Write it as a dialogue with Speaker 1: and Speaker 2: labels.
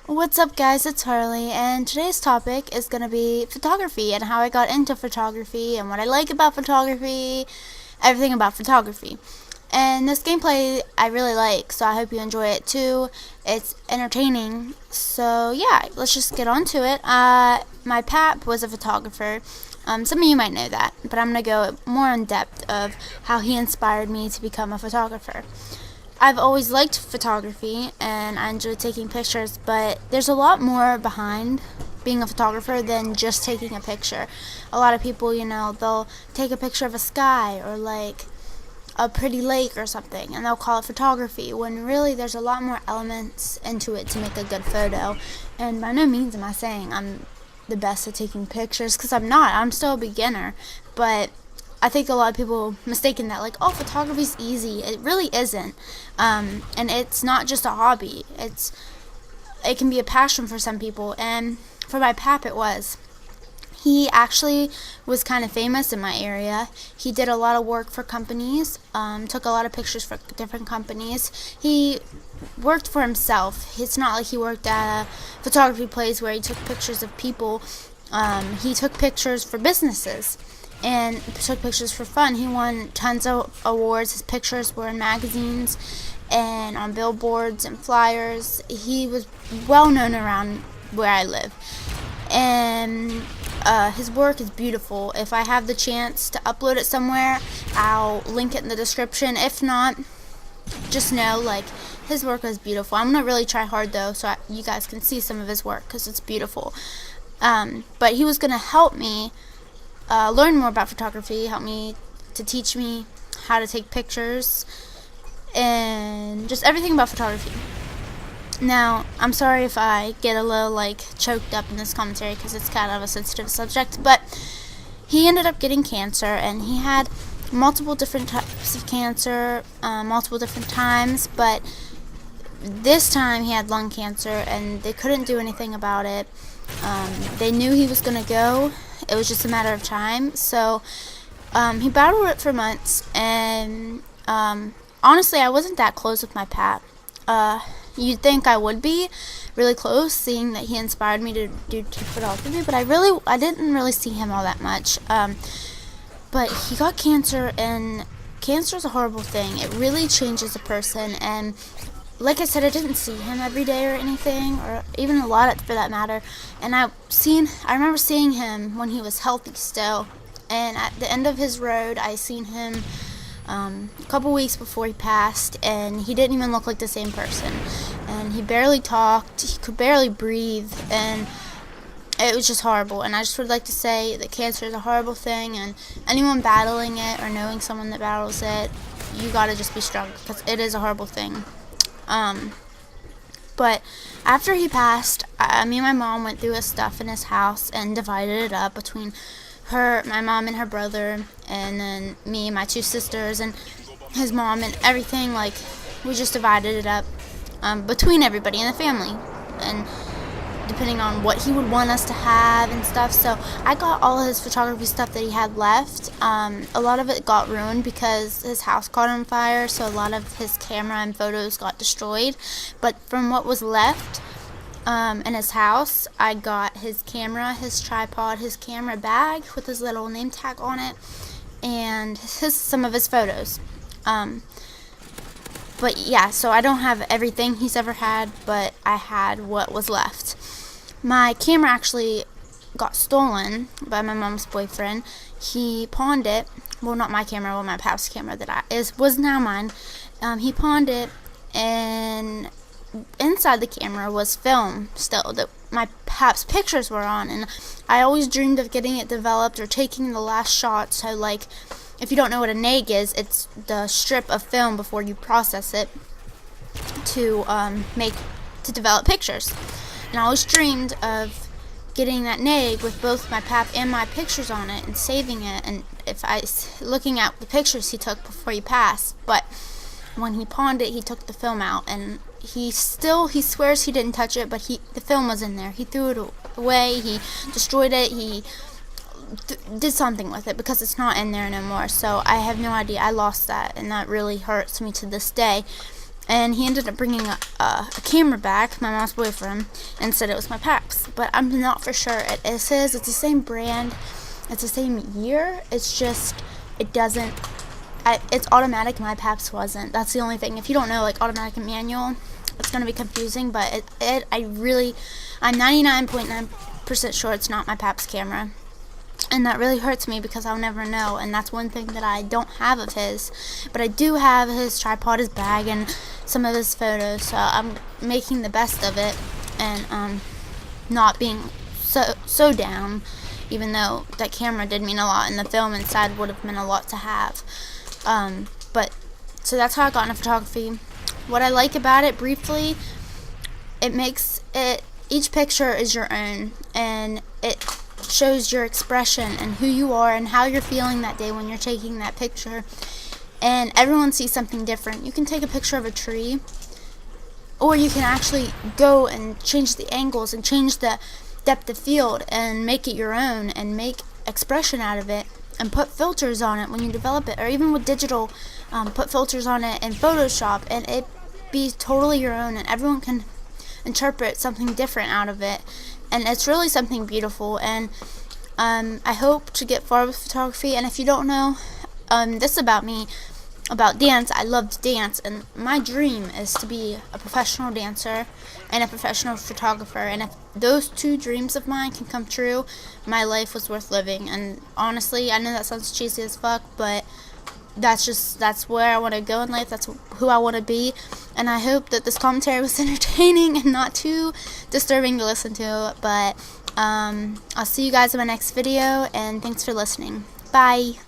Speaker 1: What's up, guys? It's Harley, and today's topic is going to be photography and how I got into photography and what I like about photography, everything about photography. And this gameplay I really like, so I hope you enjoy it too. It's entertaining, so yeah, let's just get on to it. My pap was a photographer. Some of you might know that, but I'm going to go more in depth of how he inspired me to become a photographer. I've always liked photography and I enjoy taking pictures, but there's a lot more behind being a photographer than just taking a picture. A lot of people, they'll take a picture of a sky or like a pretty lake or something and they'll call it photography, when really there's a lot more elements into it to make a good photo. And by no means am I saying I'm the best at taking pictures, because I'm not. I'm still a beginner, but I think a lot of people mistaken that, like, oh, photography's easy. It really isn't. And it's not just a hobby. It can be a passion for some people, and for my pap it was. He actually was kind of famous in my area. He did a lot of work for companies, took a lot of pictures for different companies. He worked for himself. It's not like he worked at a photography place where he took pictures of people. He took pictures for businesses and took pictures for fun. He won tons of awards. His pictures were in magazines and on billboards and flyers. He was well known around where I live. And his work is beautiful. If I have the chance to upload it somewhere, I'll link it in the description. If not, just know, like, his work is beautiful. I'm going to really try hard, though, so you guys can see some of his work, because it's beautiful. But he was going to help me learn more about photography, help me to teach me how to take pictures, and just everything about photography. Now, I'm sorry if I get a little, choked up in this commentary, because it's kind of a sensitive subject, but he ended up getting cancer, and he had multiple different types of cancer, multiple different times, but this time he had lung cancer, and they couldn't do anything about it. They knew he was going to go. It was just a matter of time. So he battled it for months, and honestly, I wasn't that close with my pap. You'd think I would be really close, seeing that he inspired me to do photography, but I didn't really see him all that much. But he got cancer, and cancer is a horrible thing. It really changes a person, and like I said, I didn't see him every day or anything, or even a lot for that matter. And I remember seeing him when he was healthy still. And at the end of his road, I seen him a couple weeks before he passed, and he didn't even look like the same person. And he barely talked, he could barely breathe, and it was just horrible. And I just would like to say that cancer is a horrible thing, and anyone battling it or knowing someone that battles it, you gotta just be strong, because it is a horrible thing. But after he passed, me and my mom went through his stuff in his house and divided it up between my mom and her brother, and then me and my two sisters and his mom and everything. Like, we just divided it up between everybody in the family, and depending on what he would want us to have and stuff. So I got all of his photography stuff that he had left. A lot of it got ruined because his house caught on fire, so a lot of his camera and photos got destroyed. But from what was left in his house, I got his camera, his tripod, his camera bag with his little name tag on it, and some of his photos. But yeah, so I don't have everything he's ever had, but I had what was left. My camera actually got stolen by my mom's boyfriend. He pawned it. Well, not my camera, my pap's camera was now mine. He pawned it, and inside the camera was film still that my pap's pictures were on, and I always dreamed of getting it developed or taking the last shot. So, like, if you don't know what a neg is, it's the strip of film before you process it to develop pictures. And I always dreamed of getting that neg with both my pap and my pictures on it and saving it, and looking at the pictures he took before he passed. But when he pawned it, he took the film out, and he swears he didn't touch it, but the film was in there. He threw it away, he destroyed it, he did something with it, because it's not in there no more. So I have no idea. I lost that, and that really hurts me to this day. and he ended up bringing a camera back, my mom's boyfriend, and said it was my paps. But I'm not for sure it is his. It's the same brand, it's the same year. It's just it doesn't. It's automatic. My paps wasn't. That's the only thing. If you don't know, like automatic and manual, it's gonna be confusing. But I'm 99.9% sure it's not my paps camera. And that really hurts me because I'll never know, and that's one thing that I don't have of his. But I do have his tripod, his bag, and some of his photos, so I'm making the best of it, and not being so down, even though that camera did mean a lot, and the film inside would have meant a lot to have. But so that's how I got into photography. What I like about it, briefly, it makes it, each picture is your own, and it shows your expression and who you are and how you're feeling that day when you're taking that picture, and everyone sees something different. You can take a picture of a tree, or you can actually go and change the angles and change the depth of field and make it your own and make expression out of it and put filters on it when you develop it, or even with digital, put filters on it in Photoshop, and it be totally your own, and everyone can interpret something different out of it. And it's really something beautiful, and I hope to get far with photography. And if you don't know, this about me, about dance, I love to dance, and my dream is to be a professional dancer and a professional photographer. And if those two dreams of mine can come true, my life was worth living. And honestly, I know that sounds cheesy as fuck, but that's where I want to go in life. That's who I want to be. And I hope that this commentary was entertaining and not too disturbing to listen to. But I'll see you guys in my next video, and thanks for listening. Bye.